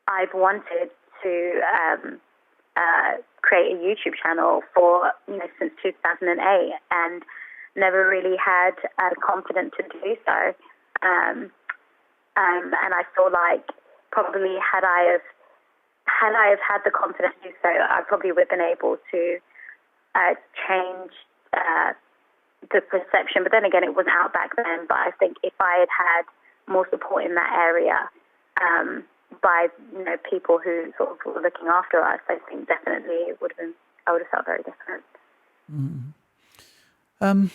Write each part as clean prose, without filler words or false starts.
I've wanted to create a YouTube channel for, since 2008, and never really had confidence to do so. And I feel like probably had I have had the confidence to do so, I probably would have been able to change the perception. But then again, it wasn't out back then. But I think if I had had more support in that area by people who sort of were looking after us, I think definitely it would have been. I would have felt very different. Mm.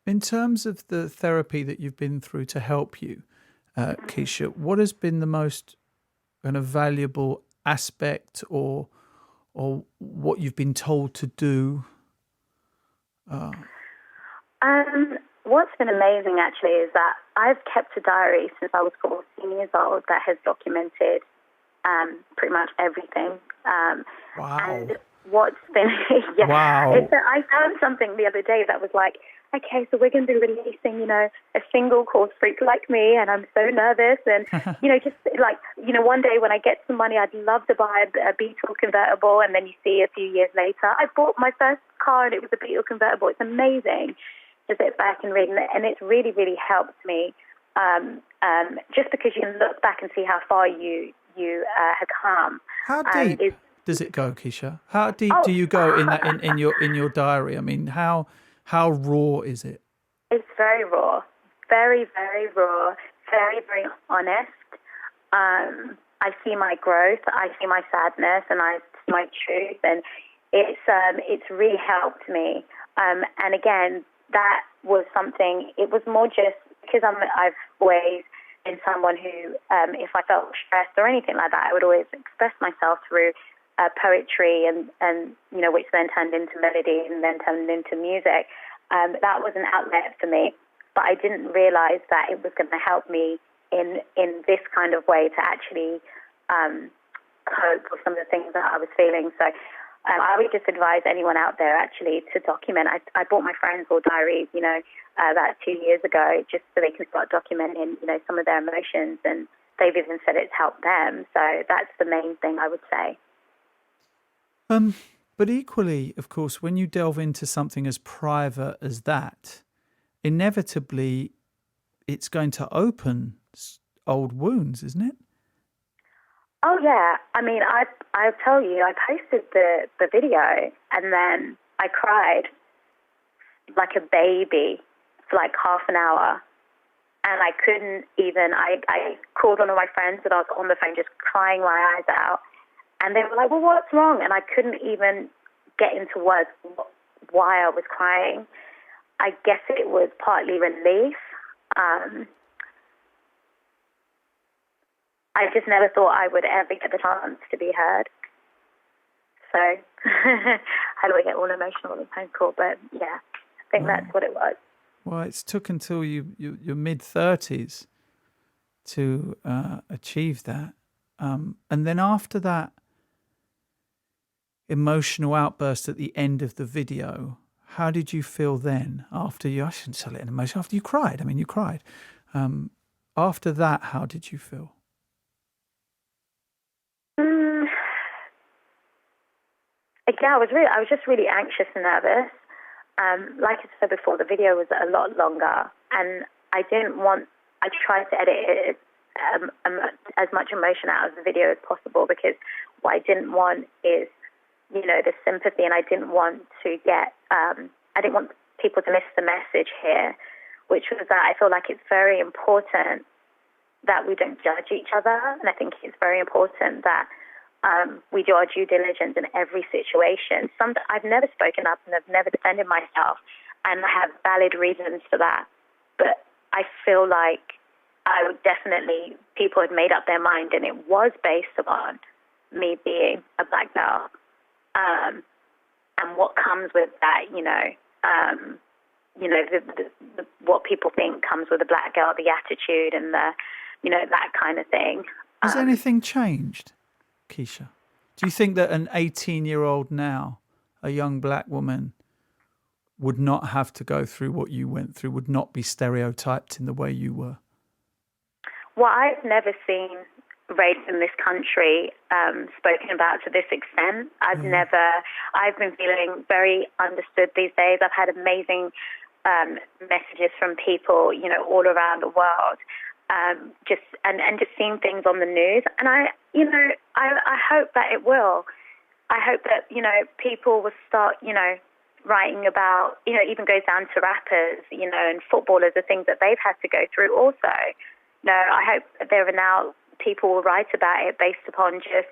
In terms of the therapy that you've been through to help you, Keisha, what has been the most kind of valuable aspect or what you've been told to do? What's been amazing actually is that I've kept a diary since I was 14 years old that has documented pretty much everything. Wow. And what's been, Wow. I found something the other day that was like, okay, so we're going to be releasing, a single called Freak Like Me, and I'm so nervous. And, one day when I get some money, I'd love to buy a Beetle convertible. And then you see a few years later, I bought my first car and it was a Beetle convertible. It's amazing to sit back and read. And it's really, really helped me just because you can look back and see how far you have come. How deep does it go, Keisha? How deep do you go in your diary? I mean, how raw is it? It's very raw, very, very raw, very, very honest. I see my growth, I see my sadness, and I see my truth, and it's really helped me. And again, that was something. It was more just because I've always been someone who, if I felt stressed or anything like that, I would always express myself through poetry, and which then turned into melody and then turned into music. That was an outlet for me, but I didn't realize that it was going to help me in this kind of way to actually cope with some of the things that I was feeling. So I would just advise anyone out there actually to document. I bought my friends all diaries, about 2 years ago, just so they can start documenting, some of their emotions, and they've even said it's helped them. So that's the main thing I would say. But equally, of course, when you delve into something as private as that, inevitably it's going to open old wounds, isn't it? Oh, yeah. I mean, I'll tell you, I posted the video and then I cried like a baby for like half an hour. And I couldn't even, I called one of my friends and I was on the phone just crying my eyes out. And they were like, well, what's wrong? And I couldn't even get into words why I was crying. I guess it was partly relief. I just never thought I would ever get the chance to be heard. So, how do I get all emotional on the phone call? But yeah, I think that's what it was. Well, it's took until your mid-30s to achieve that. And then after that emotional outburst at the end of the video, how did you feel then? After you, I shouldn't say it in emotion, after you cried. I mean, you cried. After that, how did you feel? Again, I was just really anxious and nervous. Like I said before, the video was a lot longer, and I tried to edit it as much emotion out of the video as possible, because what I didn't want is, the sympathy, and I didn't want people to miss the message here, which was that I feel like it's very important that we don't judge each other, and I think it's very important that we do our due diligence in every situation. I've never spoken up and I've never defended myself, and I have valid reasons for that. But I feel like people had made up their mind, and it was based upon me being a black girl, and what comes with that, what people think comes with a black girl, the attitude and that kind of thing. Has anything changed, Keisha? Do you think that an 18-year-old now, a young black woman, would not have to go through what you went through, would not be stereotyped in the way you were? Well, I've never seen race in this country spoken about to this extent. I've been feeling very understood these days. I've had amazing messages from people, all around the world, just seeing things on the news. And I hope that it will. I hope that, people will start, writing about, even goes down to rappers, and footballers, the things that they've had to go through also. I hope that there are now people will write about it based upon just,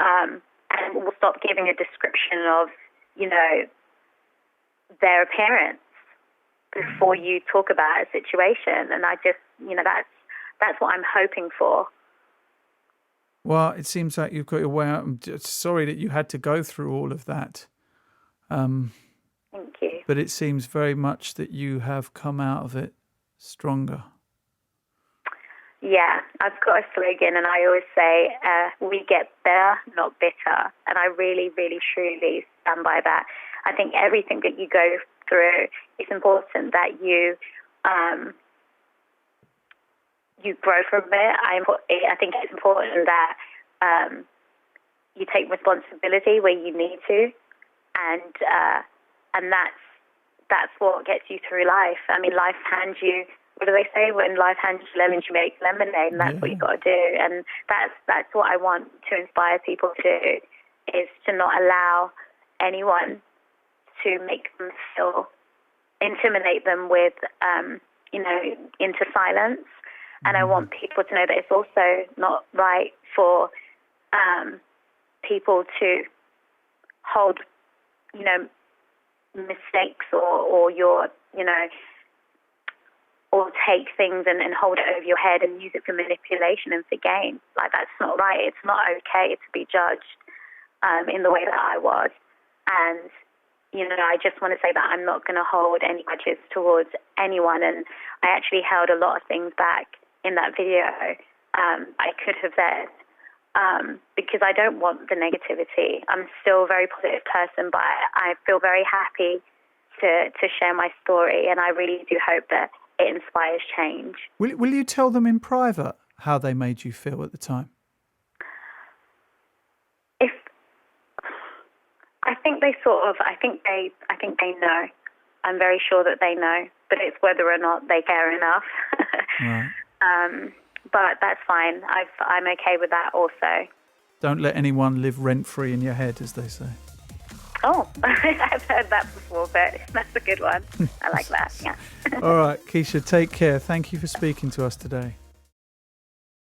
and we'll stop giving a description of, their appearance before you talk about a situation. And I just, that's what I'm hoping for. Well, it seems like you've got your way out. I'm just sorry that you had to go through all of that. Thank you. But it seems very much that you have come out of it stronger. Yeah, I've got a slogan, and I always say, we get better, not bitter. And I really, really, truly stand by that. I think everything that you go through, it's important that you grow from it. I think it's important that you take responsibility where you need to, and that's what gets you through life. I mean, life hands you. What do they say? When life hands you lemons, you make lemonade, and that's what you got to do. And that's what I want to inspire people to do, is to not allow anyone to make them intimidate them with, into silence. And I want people to know that it's also not right for people to hold, mistakes or your, or take things and hold it over your head and use it for manipulation and for gain. Like, that's not right. It's not okay to be judged in the way that I was. And, I just want to say that I'm not going to hold any grudges towards anyone. And I actually held a lot of things back in that video. I could have said, because I don't want the negativity. I'm still a very positive person, but I feel very happy to share my story. And I really do hope that it inspires change. Will you tell them in private how they made you feel at the time? I think they know. I'm very sure that they know, but it's whether or not they care enough. Right. But that's fine. I'm okay with that also. Don't let anyone live rent-free in your head, as they say. Oh, I've heard that before, but that's a good one. I like that, yeah. All right, Keisha, take care. Thank you for speaking to us today.